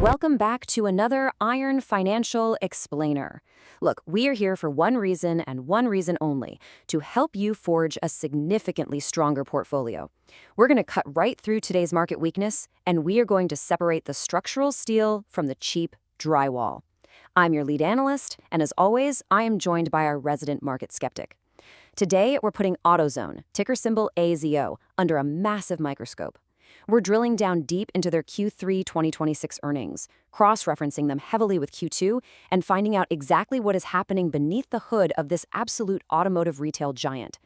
Welcome back to another Iron Financial Explainer. Look, we are here for one reason and one reason only, to help you forge a significantly stronger portfolio. We're going to cut right through today's market weakness, and we are going to separate the structural steel from the cheap drywall. I'm your lead analyst, and as always, I am joined by our resident market skeptic. Today, we're putting AutoZone, ticker symbol AZO, under a massive microscope. We're drilling down deep into their Q3 2026 earnings, cross-referencing them heavily with Q2, and finding out exactly what is happening beneath the hood of this absolute automotive retail giant.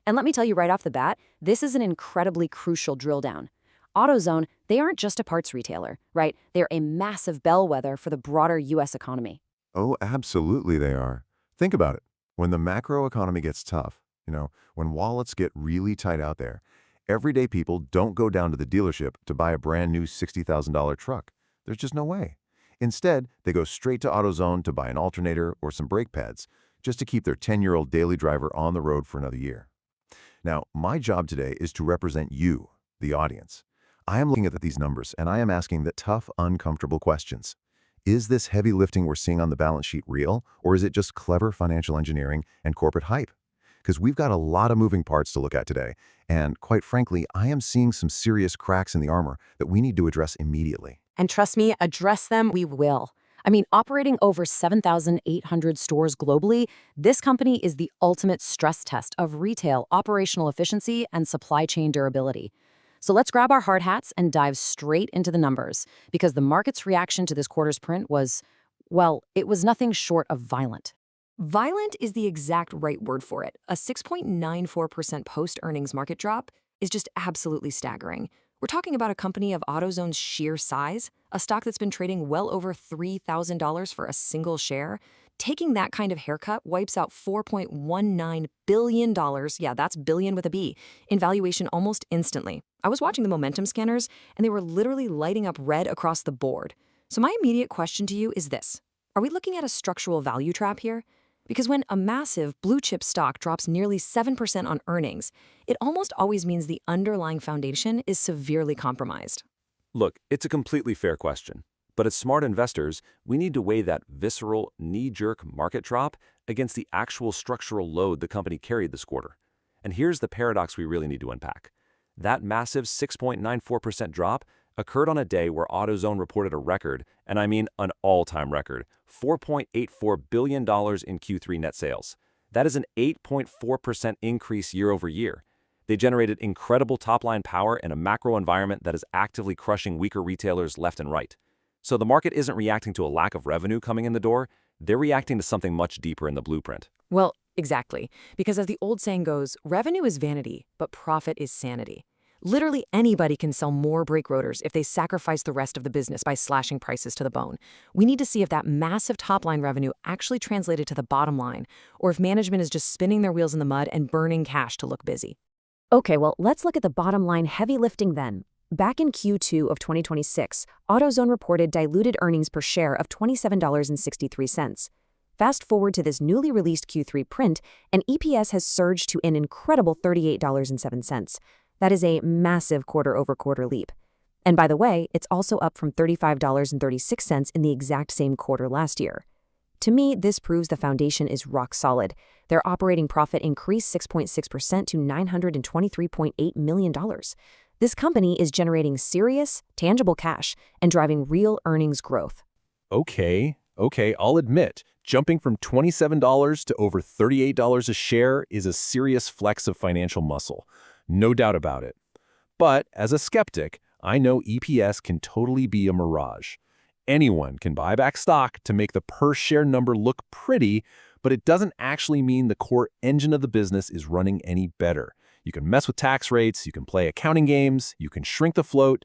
And let me tell you right off the bat, this is an incredibly crucial drill down. AutoZone, they aren't just a parts retailer, right? They're a massive bellwether for the broader U.S. economy. Oh, absolutely they are. Think about it. When the macro economy gets tough, when wallets get really tight out there, everyday people don't go down to the dealership to buy a brand new $60,000 truck. There's just no way. Instead, they go straight to AutoZone to buy an alternator or some brake pads, just to keep their 10-year-old daily driver on the road for another year. Now, my job today is to represent you, the audience. I am looking at these numbers, and I am asking the tough, uncomfortable questions. Is this heavy lifting we're seeing on the balance sheet real, or is it just clever financial engineering and corporate hype? Because we've got a lot of moving parts to look at today, and quite frankly, I am seeing some serious cracks in the armor that we need to address immediately. And trust me, address them we will. I mean, operating over 7,800 stores globally, this company is the ultimate stress test of retail operational efficiency and supply chain durability. So let's grab our hard hats and dive straight into the numbers, because the market's reaction to this quarter's print was, well, it was nothing short of violent. Violent is the exact right word for it. A 6.94% post-earnings market drop is just absolutely staggering. We're talking about a company of AutoZone's sheer size, a stock that's been trading well over $3,000 for a single share. Taking that kind of haircut wipes out $4.19 billion, yeah, that's billion with a B, in valuation almost instantly. I was watching the momentum scanners, and they were literally lighting up red across the board. So my immediate question to you is this. Are we looking at a structural value trap here? Because when a massive blue-chip stock drops nearly 7% on earnings, it almost always means the underlying foundation is severely compromised. Look, it's a completely fair question. But as smart investors, we need to weigh that visceral, knee-jerk market drop against the actual structural load the company carried this quarter. And here's the paradox we really need to unpack. That massive 6.94% drop occurred on a day where AutoZone reported a record, and I mean an all-time record, $4.84 billion in Q3 net sales. That is an 8.4% increase year over year. They generated incredible top-line power in a macro environment that is actively crushing weaker retailers left and right. So the market isn't reacting to a lack of revenue coming in the door, they're reacting to something much deeper in the blueprint. Well, exactly. Because as the old saying goes, revenue is vanity, but profit is sanity. Literally anybody can sell more brake rotors if they sacrifice the rest of the business by slashing prices to the bone. We need to see if that massive top-line revenue actually translated to the bottom line, or if management is just spinning their wheels in the mud and burning cash to look busy. Okay, well, let's look at the bottom line heavy lifting then. Back in Q2 of 2026, AutoZone reported diluted earnings per share of $27.63. Fast forward to this newly released Q3 print, and EPS has surged to an incredible $38.07. That is a massive quarter-over-quarter leap. And by the way, it's also up from $35.36 in the exact same quarter last year. To me, this proves the foundation is rock solid. Their operating profit increased 6.6% to $923.8 million. This company is generating serious, tangible cash and driving real earnings growth. Okay, I'll admit, jumping from $27 to over $38 a share is a serious flex of financial muscle. No doubt about it. But as a skeptic, I know EPS can totally be a mirage. Anyone can buy back stock to make the per-share number look pretty, but it doesn't actually mean the core engine of the business is running any better. You can mess with tax rates, you can play accounting games, you can shrink the float.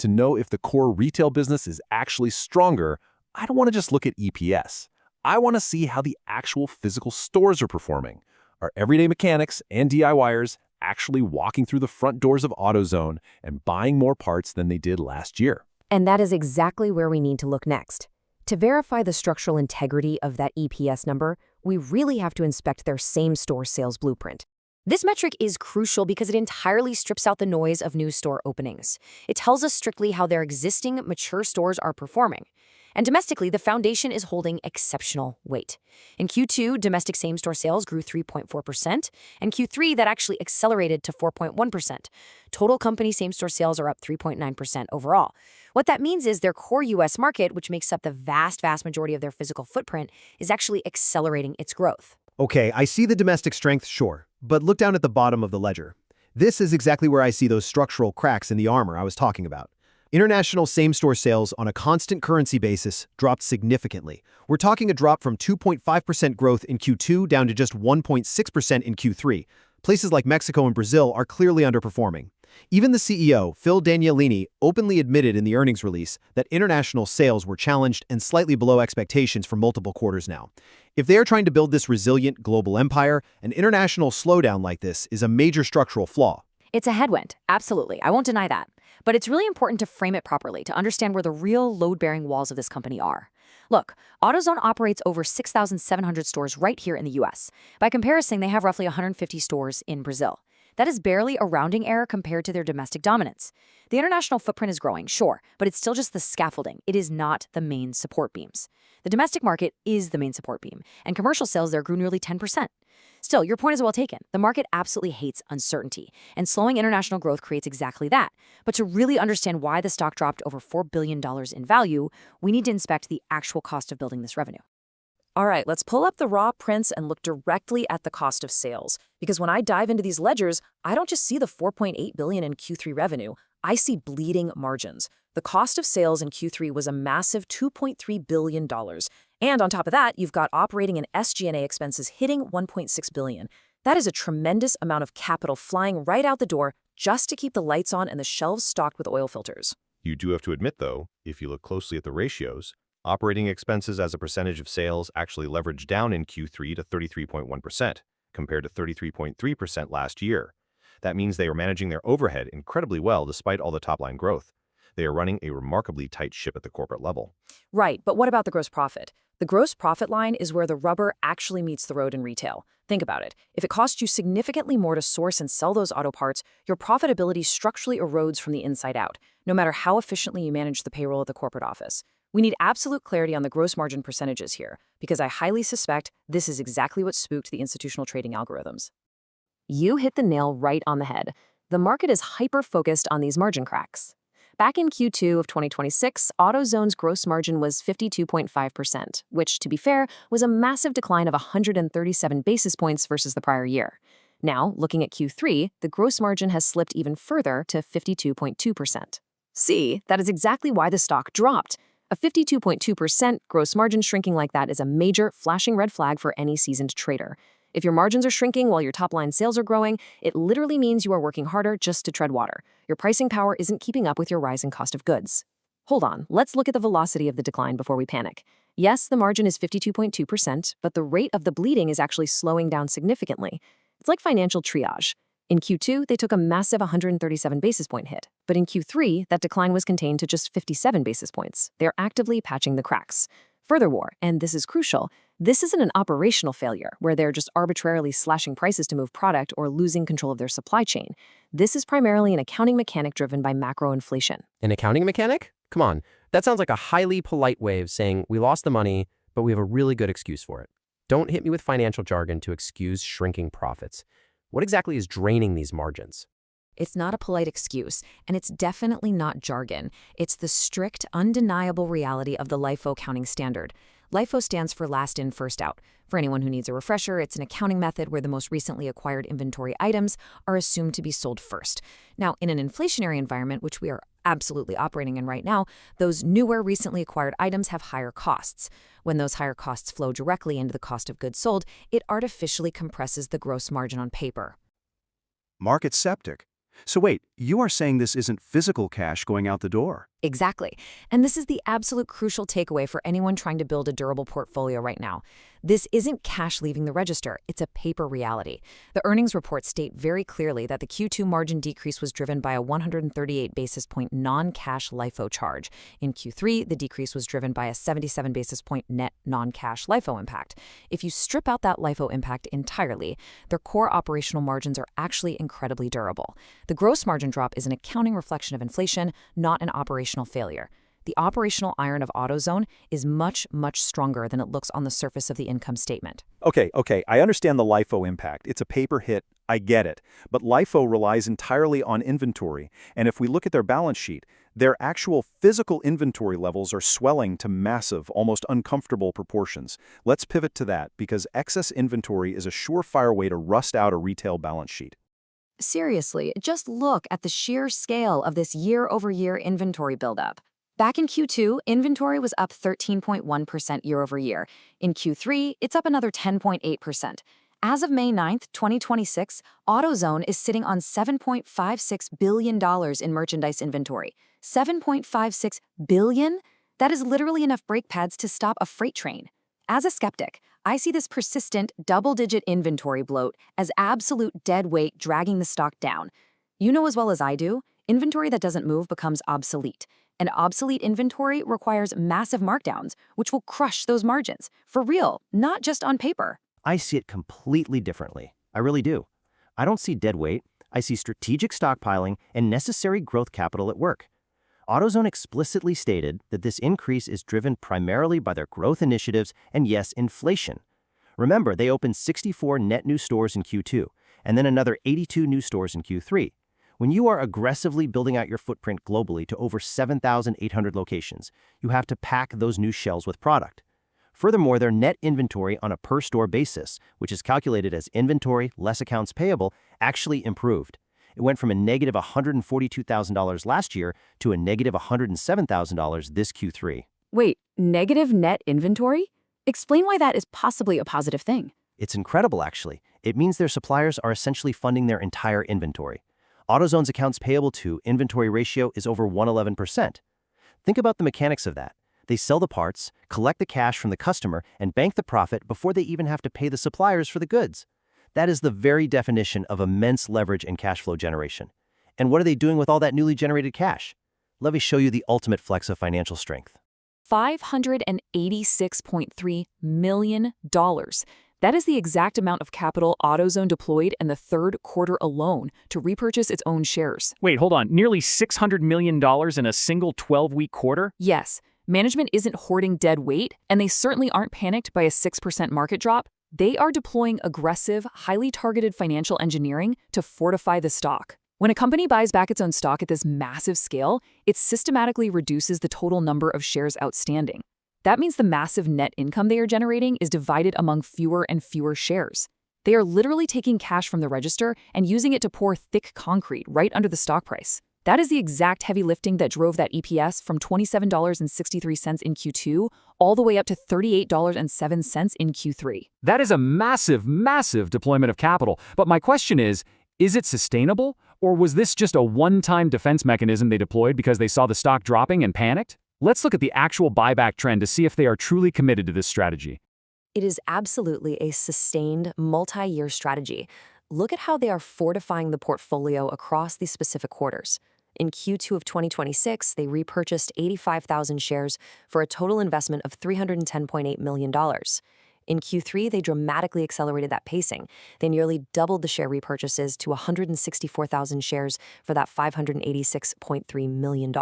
To know if the core retail business is actually stronger, I don't want to just look at EPS. I want to see how the actual physical stores are performing. Are everyday mechanics and DIYers actually walking through the front doors of AutoZone and buying more parts than they did last year? And that is exactly where we need to look next. To verify the structural integrity of that EPS number, we really have to inspect their same-store sales blueprint. This metric is crucial because it entirely strips out the noise of new store openings. It tells us strictly how their existing mature stores are performing. And domestically, the foundation is holding exceptional weight. In Q2, domestic same-store sales grew 3.4%, and Q3, that actually accelerated to 4.1%. Total company same-store sales are up 3.9% overall. What that means is their core U.S. market, which makes up the vast majority of their physical footprint, is actually accelerating its growth. Okay, I see the domestic strength, sure, but look down at the bottom of the ledger. This is exactly where I see those structural cracks in the armor I was talking about. International same-store sales on a constant currency basis dropped significantly. We're talking a drop from 2.5% growth in Q2 down to just 1.6% in Q3. Places like Mexico and Brazil are clearly underperforming. Even the CEO, Phil Danielini, openly admitted in the earnings release that international sales were challenged and slightly below expectations for multiple quarters now. If they are trying to build this resilient global empire, an international slowdown like this is a major structural flaw. It's a headwind, absolutely. I won't deny that. But it's really important to frame it properly to understand where the real load-bearing walls of this company are. Look, AutoZone operates over 6,700 stores right here in the US. By comparison, they have roughly 150 stores in Brazil. That is barely a rounding error compared to their domestic dominance. The international footprint is growing, sure, but it's still just the scaffolding. It is not the main support beams. The domestic market is the main support beam, and commercial sales there grew nearly 10%. Still, your point is well taken. The market absolutely hates uncertainty, and slowing international growth creates exactly that. But to really understand why the stock dropped over $4 billion in value, we need to inspect the actual cost of building this revenue. All right, let's pull up the raw prints and look directly at the cost of sales. Because when I dive into these ledgers, I don't just see the $4.8 billion in Q3 revenue, I see bleeding margins. The cost of sales in Q3 was a massive $2.3 billion. And on top of that, you've got operating and SG&A expenses hitting $1.6 billion. That is a tremendous amount of capital flying right out the door just to keep the lights on and the shelves stocked with oil filters. You do have to admit, though, if you look closely at the ratios, operating expenses as a percentage of sales actually leveraged down in Q3 to 33.1%, compared to 33.3% last year. That means they are managing their overhead incredibly well despite all the top-line growth. They are running a remarkably tight ship at the corporate level. Right, but what about the gross profit? The gross profit line is where the rubber actually meets the road in retail. Think about it. If it costs you significantly more to source and sell those auto parts, your profitability structurally erodes from the inside out, no matter how efficiently you manage the payroll at the corporate office. We need absolute clarity on the gross margin percentages here, because I highly suspect this is exactly what spooked the institutional trading algorithms. You hit the nail right on the head. The market is hyper-focused on these margin cracks. Back in Q2 of 2026, AutoZone's gross margin was 52.5%, which, to be fair, was a massive decline of 137 basis points versus the prior year. Now, looking at Q3, the gross margin has slipped even further to 52.2%. See, that is exactly why the stock dropped. A 52.2% gross margin shrinking like that is a major flashing red flag for any seasoned trader. If your margins are shrinking while your top-line sales are growing, it literally means you are working harder just to tread water. Your pricing power isn't keeping up with your rising cost of goods. Hold on, let's look at the velocity of the decline before we panic. Yes, the margin is 52.2%, but the rate of the bleeding is actually slowing down significantly. It's like financial triage. In Q2, they took a massive 137 basis point hit, but in Q3, that decline was contained to just 57 basis points. They're actively patching the cracks. Furthermore, and this is crucial, this isn't an operational failure where they're just arbitrarily slashing prices to move product or losing control of their supply chain. This is primarily an accounting mechanic driven by macro inflation. An accounting mechanic? Come on, that sounds like a highly polite way of saying we lost the money, but we have a really good excuse for it. Don't hit me with financial jargon to excuse shrinking profits. What exactly is draining these margins? It's not a polite excuse, and it's definitely not jargon. It's the strict, undeniable reality of the LIFO accounting standard. LIFO stands for last in, first out. For anyone who needs a refresher, it's an accounting method where the most recently acquired inventory items are assumed to be sold first. Now, in an inflationary environment, which we are absolutely operating in right now, those newer, recently acquired items have higher costs. When those higher costs flow directly into the cost of goods sold, it artificially compresses the gross margin on paper. Market septic. So wait, you are saying this isn't physical cash going out the door? Exactly. And this is the absolute crucial takeaway for anyone trying to build a durable portfolio right now. This isn't cash leaving the register, it's a paper reality. The earnings reports state very clearly that the Q2 margin decrease was driven by a 138 basis point non-cash LIFO charge. In Q3, the decrease was driven by a 77 basis point net non-cash LIFO impact. If you strip out that LIFO impact entirely, their core operational margins are actually incredibly durable. The gross margin drop is an accounting reflection of inflation, not an operational failure. The operational iron of AutoZone is much, much stronger than it looks on the surface of the income statement. Okay, I understand the LIFO impact. It's a paper hit. I get it. But LIFO relies entirely on inventory. And if we look at their balance sheet, their actual physical inventory levels are swelling to massive, almost uncomfortable proportions. Let's pivot to that, because excess inventory is a surefire way to rust out a retail balance sheet. Seriously, just look at the sheer scale of this year-over-year inventory buildup. Back in Q2, inventory was up 13.1% year-over-year. In Q3, it's up another 10.8%. As of May 9th, 2026, AutoZone is sitting on $7.56 billion in merchandise inventory. $7.56 billion? That is literally enough brake pads to stop a freight train. As a skeptic, I see this persistent double-digit inventory bloat as absolute dead weight dragging the stock down. You know as well as I do, inventory that doesn't move becomes obsolete. And obsolete inventory requires massive markdowns, which will crush those margins. For real, not just on paper. I see it completely differently. I really do. I don't see dead weight. I see strategic stockpiling and necessary growth capital at work. AutoZone explicitly stated that this increase is driven primarily by their growth initiatives and, yes, inflation. Remember, they opened 64 net new stores in Q2, and then another 82 new stores in Q3. When you are aggressively building out your footprint globally to over 7,800 locations, you have to pack those new shelves with product. Furthermore, their net inventory on a per-store basis, which is calculated as inventory less accounts payable, actually improved. It went from a negative $142,000 last year to a negative $107,000 this Q3. Wait, negative net inventory? Explain why that is possibly a positive thing. It's incredible, actually. It means their suppliers are essentially funding their entire inventory. AutoZone's accounts payable to inventory ratio is over 111%. Think about the mechanics of that. They sell the parts, collect the cash from the customer, and bank the profit before they even have to pay the suppliers for the goods. That is the very definition of immense leverage and cash flow generation. And what are they doing with all that newly generated cash? Let me show you the ultimate flex of financial strength. $586.3 million. That is the exact amount of capital AutoZone deployed in the third quarter alone to repurchase its own shares. Wait, hold on. Nearly $600 million in a single 12-week quarter? Yes, management isn't hoarding dead weight, and they certainly aren't panicked by a 6% market drop. They are deploying aggressive, highly targeted financial engineering to fortify the stock. When a company buys back its own stock at this massive scale, it systematically reduces the total number of shares outstanding. That means the massive net income they are generating is divided among fewer and fewer shares. They are literally taking cash from the register and using it to pour thick concrete right under the stock price. That is the exact heavy lifting that drove that EPS from $27.63 in Q2 all the way up to $38.07 in Q3. That is a massive, massive deployment of capital. But my question is it sustainable? Or was this just a one-time defense mechanism they deployed because they saw the stock dropping and panicked? Let's look at the actual buyback trend to see if they are truly committed to this strategy. It is absolutely a sustained, multi-year strategy. Look at how they are fortifying the portfolio across these specific quarters. In Q2 of 2026, they repurchased 85,000 shares for a total investment of $310.8 million. In Q3, they dramatically accelerated that pacing. They nearly doubled the share repurchases to 164,000 shares for that $586.3 million.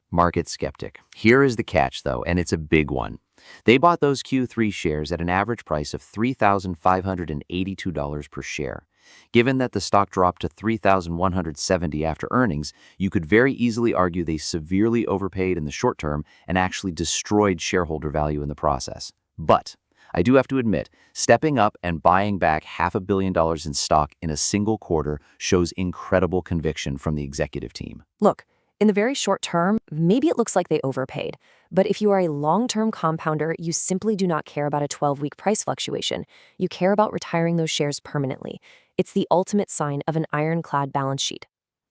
Market skeptic. Here is the catch, though, and it's a big one. They bought those Q3 shares at an average price of $3,582 per share. Given that the stock dropped to $3,170 after earnings, you could very easily argue they severely overpaid in the short term and actually destroyed shareholder value in the process. But I do have to admit, stepping up and buying back $500 million in stock in a single quarter shows incredible conviction from the executive team. Look, in the very short term, maybe it looks like they overpaid. But if you are a long-term compounder, you simply do not care about a 12-week price fluctuation. You care about retiring those shares permanently. It's the ultimate sign of an ironclad balance sheet.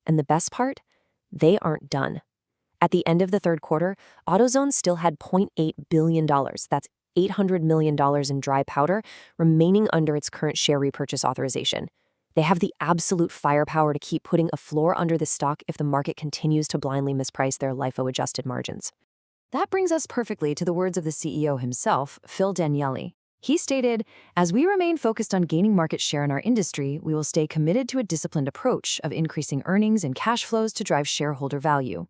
And the best part? They aren't done. At the end of the third quarter, AutoZone still had $0.8 billion. That's $800 million in dry powder remaining under its current share repurchase authorization. They have the absolute firepower to keep putting a floor under the stock if the market continues to blindly misprice their LIFO-adjusted margins. That brings us perfectly to the words of the CEO himself, Phil Daniele. He stated, "As we remain focused on gaining market share in our industry, we will stay committed to a disciplined approach of increasing earnings and cash flows to drive shareholder value."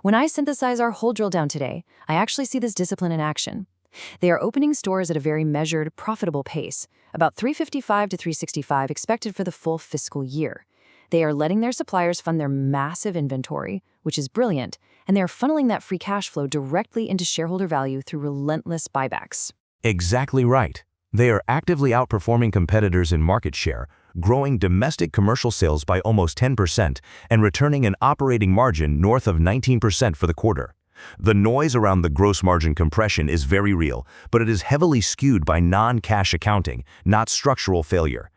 When I synthesize our whole drill down today, I actually see this discipline in action. They are opening stores at a very measured, profitable pace, about 355 to 365 expected for the full fiscal year. They are letting their suppliers fund their massive inventory, which is brilliant, and they are funneling that free cash flow directly into shareholder value through relentless buybacks. Exactly right. They are actively outperforming competitors in market share, growing domestic commercial sales by almost 10% and returning an operating margin north of 19% for the quarter. The noise around the gross margin compression is very real, but it is heavily skewed by non-cash accounting, not structural failure.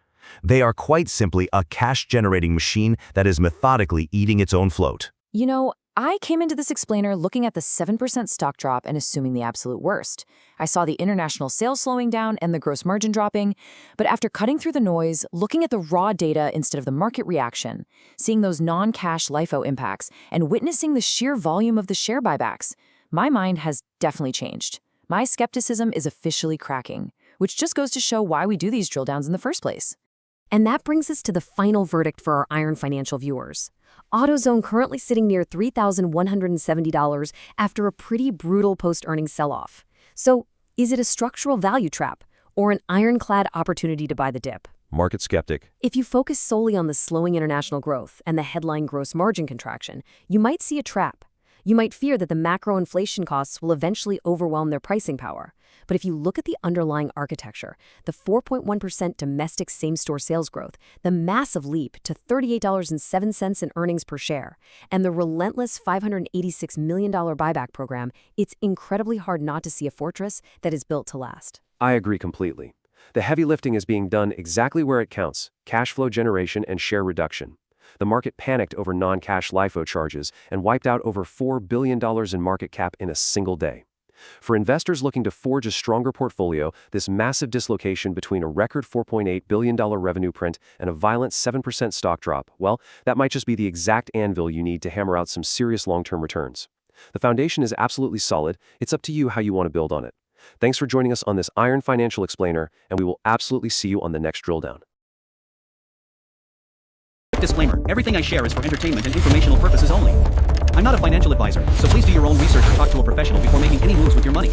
They are quite simply a cash-generating machine that is methodically eating its own float. You know, I came into this explainer looking at the 7% stock drop and assuming the absolute worst. I saw the international sales slowing down and the gross margin dropping, but after cutting through the noise, looking at the raw data instead of the market reaction, seeing those non-cash LIFO impacts, and witnessing the sheer volume of the share buybacks, my mind has definitely changed. My skepticism is officially cracking, which just goes to show why we do these drill downs in the first place. And that brings us to the final verdict for our Iron Financial viewers. AutoZone currently sitting near $3,170 after a pretty brutal post-earnings sell-off. So, is it a structural value trap or an ironclad opportunity to buy the dip? Market skeptic. If you focus solely on the slowing international growth and the headline gross margin contraction, you might see a trap. You might fear that the macro inflation costs will eventually overwhelm their pricing power. But if you look at the underlying architecture, the 4.1% domestic same-store sales growth, the massive leap to $38.07 in earnings per share, and the relentless $586 million buyback program, it's incredibly hard not to see a fortress that is built to last. I agree completely. The heavy lifting is being done exactly where it counts: cash flow generation and share reduction. The market panicked over non-cash LIFO charges and wiped out over $4 billion in market cap in a single day. For investors looking to forge a stronger portfolio, this massive dislocation between a record $4.8 billion revenue print and a violent 7% stock drop, well, that might just be the exact anvil you need to hammer out some serious long-term returns. The foundation is absolutely solid. It's up to you how you want to build on it. Thanks for joining us on this Iron Financial Explainer, and we will absolutely see you on the next drill down. Disclaimer: everything I share is for entertainment and informational purposes only. I'm not a financial advisor, so please do your own research or talk to a professional before making any moves with your money.